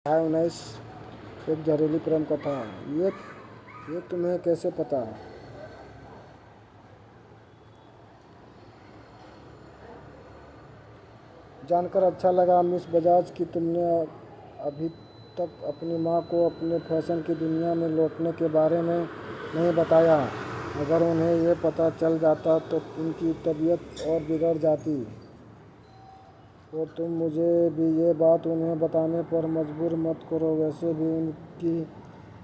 हाय उन्नीस। एक जहरीली प्रेम कथा। ये तुम्हें कैसे पता? जानकर अच्छा लगा मिस बजाज कि तुमने अभी तक अपनी माँ को अपने फैशन की दुनिया में लौटने के बारे में नहीं बताया। अगर उन्हें ये पता चल जाता तो उनकी तबीयत और बिगड़ जाती। और तुम मुझे भी ये बात उन्हें बताने पर मजबूर मत करो। वैसे भी उनकी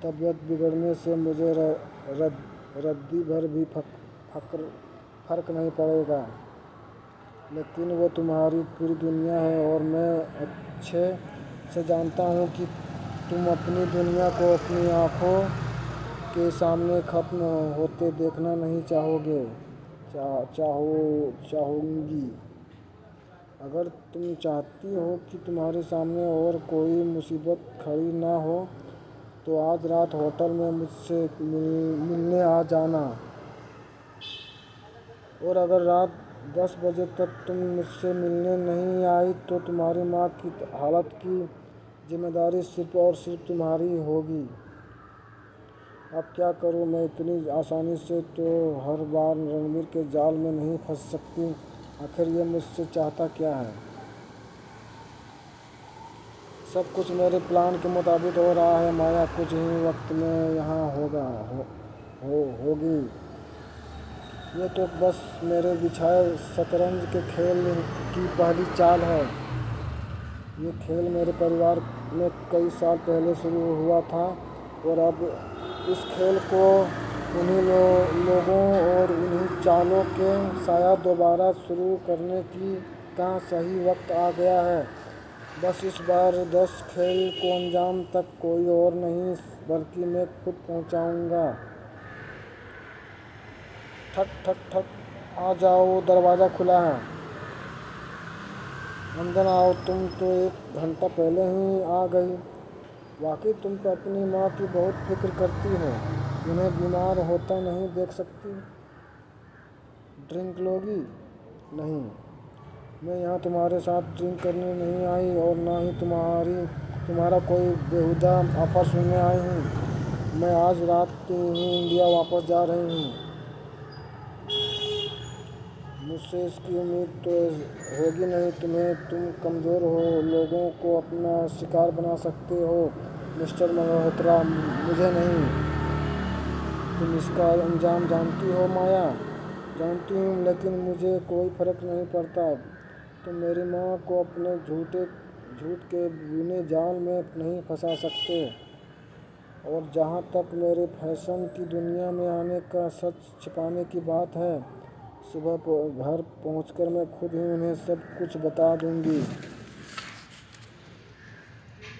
तबीयत बिगड़ने से मुझे रद्दी भर भी फर्क नहीं पड़ेगा। लेकिन वो तुम्हारी पूरी दुनिया है और मैं अच्छे से जानता हूँ कि तुम अपनी दुनिया को अपनी आँखों के सामने खत्म होते देखना नहीं चाहूँगी। अगर तुम चाहती हो कि तुम्हारे सामने और कोई मुसीबत खड़ी ना हो तो आज रात होटल में मुझसे मिलने आ जाना। और अगर रात 10 बजे तक तुम मुझसे मिलने नहीं आई तो तुम्हारी माँ की हालत की जिम्मेदारी सिर्फ और सिर्फ तुम्हारी होगी। अब क्या करूँ मैं इतनी आसानी से तो हर बार रणबीर के जाल में नहीं फंस सकती। आखिर ये मुझसे चाहता क्या है? सब कुछ मेरे प्लान के मुताबिक हो रहा है माया। कुछ ही वक्त में यहाँ होगी। ये तो बस मेरे बिछाए शतरंज के खेल की पहली चाल है। ये खेल मेरे परिवार में कई साल पहले शुरू हुआ था और अब इस खेल को उन्हीं लोगों और उन्हीं चालों के शायद दोबारा शुरू करने का सही वक्त आ गया है। बस इस बार 10 खेल को अंजाम तक कोई और नहीं बल्कि मैं खुद पहुंचाऊंगा। ठक ठक ठक। आ जाओ, दरवाज़ा खुला है। अंदर आओ। तुम तो 1 घंटा पहले ही आ गई। वाकई तुम तो अपनी माँ की बहुत फिक्र करती हो। उन्हें बीमार होता नहीं देख सकती। ड्रिंक लोगी? नहीं, मैं यहाँ तुम्हारे साथ ड्रिंक करने नहीं आई और ना ही तुम्हारा कोई बेहुदा ऑफर सुनने आई हूँ। मैं आज रात ही इंडिया वापस जा रही हूँ। मुझसे इसकी उम्मीद तो होगी नहीं तुम्हें। तुम कमज़ोर हो, लोगों को अपना शिकार बना सकते हो मिस्टर मल्होत्रा, मुझे नहीं। तुम इसका अंजाम जानती हो माया? जानती हूँ, लेकिन मुझे कोई फ़र्क नहीं पड़ता। तुम मेरी माँ को अपने झूठ के बुने जाल में नहीं फंसा सकते। और जहाँ तक मेरे फैशन की दुनिया में आने का सच छिपाने की बात है, सुबह घर पहुंचकर मैं खुद ही उन्हें सब कुछ बता दूंगी।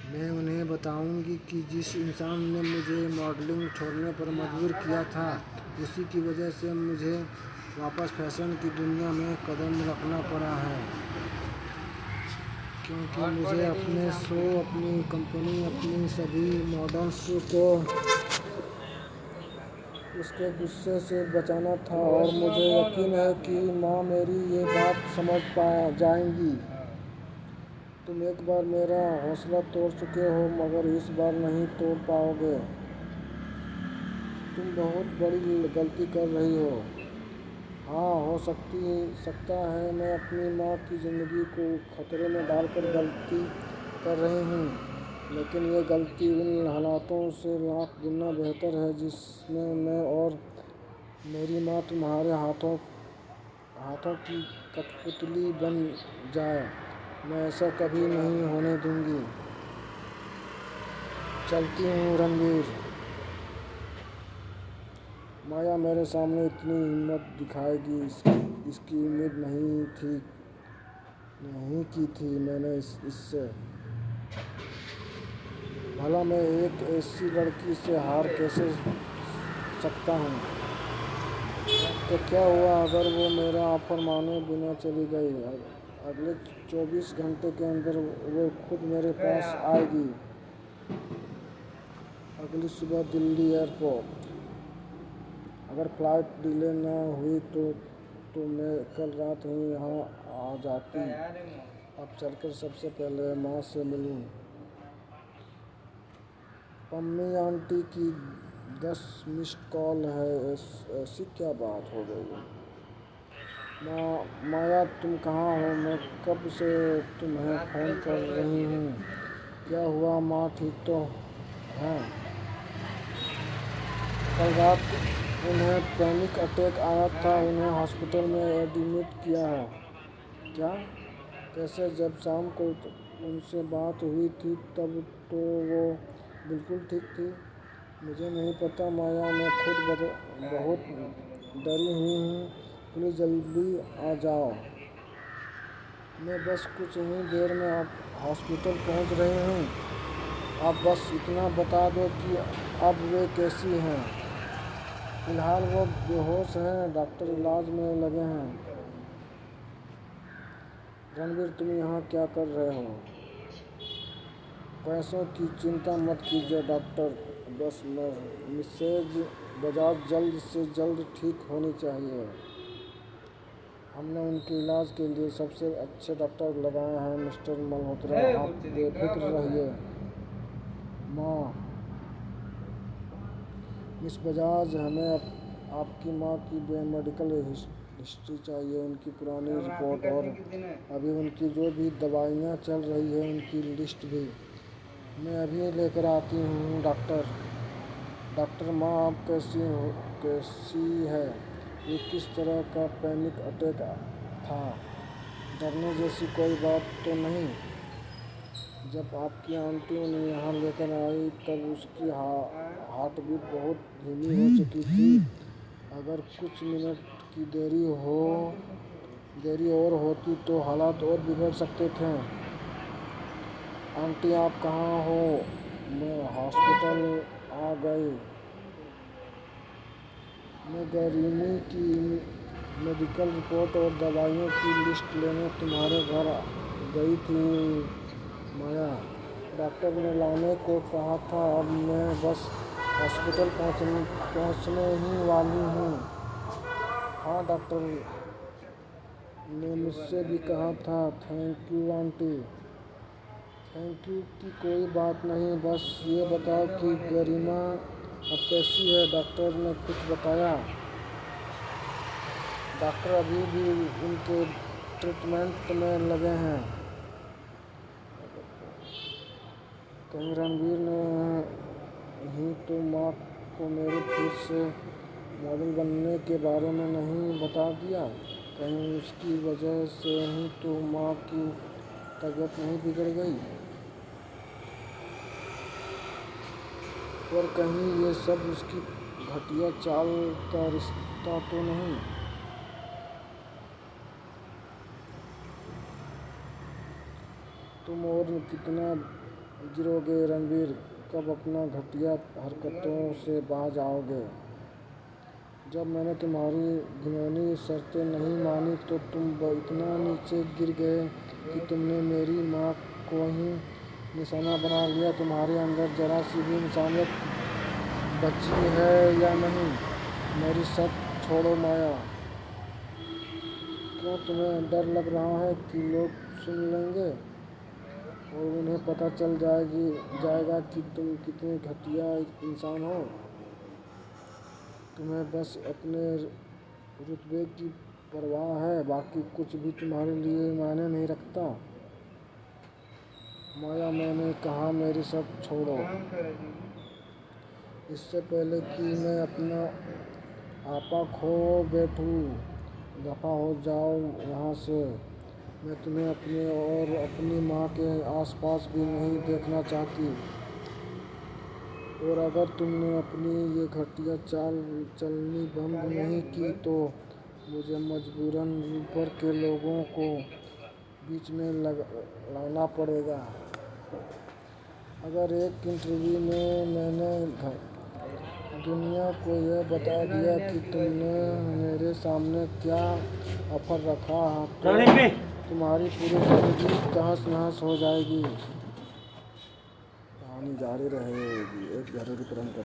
मैं उन्हें बताऊंगी कि जिस इंसान ने मुझे मॉडलिंग छोड़ने पर मजबूर किया था, उसी की वजह से मुझे वापस फैशन की दुनिया में कदम रखना पड़ा है। क्योंकि मुझे अपने शो, अपनी कंपनी, अपनी सभी मॉडल्स को उसके गुस्से से बचाना था। और मुझे यकीन है कि माँ मेरी ये बात समझ जाएंगी। तुम एक बार मेरा हौसला तोड़ चुके हो मगर इस बार नहीं तोड़ पाओगे। तुम बहुत बड़ी गलती कर रही हो। हाँ, सकता है मैं अपनी माँ की ज़िंदगी को खतरे में डालकर गलती कर रही हूँ, लेकिन ये गलती उन हालातों से लाख गुना बेहतर है जिसमें मैं और मेरी माँ तुम्हारे हाथों की कठपुतली बन जाए। मैं ऐसा कभी नहीं होने दूंगी। चलती हूँ रणवीर। माया मेरे सामने इतनी हिम्मत दिखाएगी इसकी उम्मीद नहीं की थी मैंने इससे। भला मैं एक ऐसी लड़की से हार कैसे सकता हूँ? तो क्या हुआ अगर वो मेरा ऑफर माने बिना चली गई? अगले 24 घंटे के अंदर वो खुद मेरे पास आएगी। अगली सुबह दिल्ली एयरपोर्ट। अगर फ़्लाइट डिले ना हुई तो मैं कल रात ही यहाँ आ जाती। अब चलकर सबसे पहले माँ से मिलूँ। पम्मी आंटी की 10 मिस्ड कॉल है, ऐसी क्या बात हो गई? माया तुम कहाँ हो? मैं कब से तुम्हें फ़ोन कर रही हूँ। क्या हुआ, माँ ठीक तो हैं? कल रात उन्हें पैनिक अटैक आया था, उन्हें हॉस्पिटल में एडमिट किया है। क्या? कैसे? जब शाम को उनसे बात हुई थी तब तो वो बिल्कुल ठीक थी। मुझे नहीं पता माया, मैं खुद बहुत डरी हुई हूँ। प्लीज़ जल्दी आ जाओ। मैं बस कुछ ही देर में हॉस्पिटल पहुँच रही हूँ। आप बस इतना बता दो कि अब वे कैसी हैं। फिलहाल वो बेहोश हैं, डॉक्टर इलाज में लगे हैं। रणवीर, तुम यहाँ क्या कर रहे हो? पैसों की चिंता मत कीजिए डॉक्टर, बस मिसेज बजाज जल्द से जल्द ठीक होनी चाहिए। हमने उनके इलाज के लिए सबसे अच्छे डॉक्टर लगाए हैं मिस्टर मल्होत्रा, आप बेफिक्र रहिए। माँ, मिस बजाज, हमें आपकी माँ की मेडिकल हिस्ट्री चाहिए, उनकी पुरानी रिपोर्ट और अभी उनकी जो भी दवाइयाँ चल रही है उनकी लिस्ट भी। मैं अभी लेकर आती हूँ डॉक्टर। माँ, आप कैसी है? ये किस तरह का पैनिक अटैक था? डरने जैसी कोई बात तो नहीं? जब आपकी आंटी उन्हें यहाँ लेकर आई तब उसकी हार्ट बीट बहुत धीमी हो चुकी थी। अगर कुछ मिनट की देरी और होती तो हालात और बिगड़ सकते थे। आंटी, आप कहाँ हो? मैं हॉस्पिटल आ गई। मैं गरीमी की मेडिकल रिपोर्ट और दवाइयों की लिस्ट लेने तुम्हारे घर गई थी माया। डॉक्टर ने लाने को कहा था, अब मैं बस हॉस्पिटल पहुंचने ही वाली हूँ। हाँ, डॉक्टर ने मुझसे भी कहा था। Thank you aunty. Thank you की कोई बात नहीं, बस ये बताओ कि गरिमा अब कैसी है? डॉक्टर ने कुछ बताया? डॉक्टर अभी भी उनके ट्रीटमेंट में लगे हैं। कहीं रणवीर ने ही तो माँ को मेरे फिर से मॉडल बनने के बारे में नहीं बता दिया? कहीं उसकी वजह से ही तो माँ की तबीयत नहीं बिगड़ गई? और कहीं ये सब उसकी घटिया चाल का रिश्ता तो नहीं? तुम और कितना गिरोगे रणवीर? कब अपना घटिया हरकतों से बाज आओगे? जब मैंने तुम्हारी घिनौनी शर्तें नहीं मानी तो तुम इतना नीचे गिर गए कि तुमने मेरी माँ को ही निशाना बना लिया। तुम्हारे अंदर जरा सी भी इंसानियत बची है या नहीं? मेरी शर्त छोड़ो माया। क्यों, तुम्हें डर लग रहा है कि लोग सुन लेंगे और उन्हें पता चल जाएगा कि तुम कितने घटिया इंसान हो? तुम्हें बस अपने रुतबे की परवाह है, बाकी कुछ भी तुम्हारे लिए मायने नहीं रखता। माया, मैंने कहा मेरी शर्त छोड़ो। इससे पहले कि मैं अपना आपा खो बैठूं, दफा हो जाओ यहाँ से। मैं तुम्हें अपने और अपनी माँ के आसपास भी नहीं देखना चाहती। और अगर तुमने अपनी ये घटिया चाल चलनी बंद नहीं की तो मुझे मजबूरन ऊपर के लोगों को बीच में लाना पड़ेगा। अगर एक इंटरव्यू में मैंने दुनिया को यह बता दिया कि तुमने मेरे सामने क्या ऑफर रखा तो तुम्हारी पूरी जिंदगी तहस नहस हो जाएगी। कहानी जारी रहेगी। एक घरेलू क्रम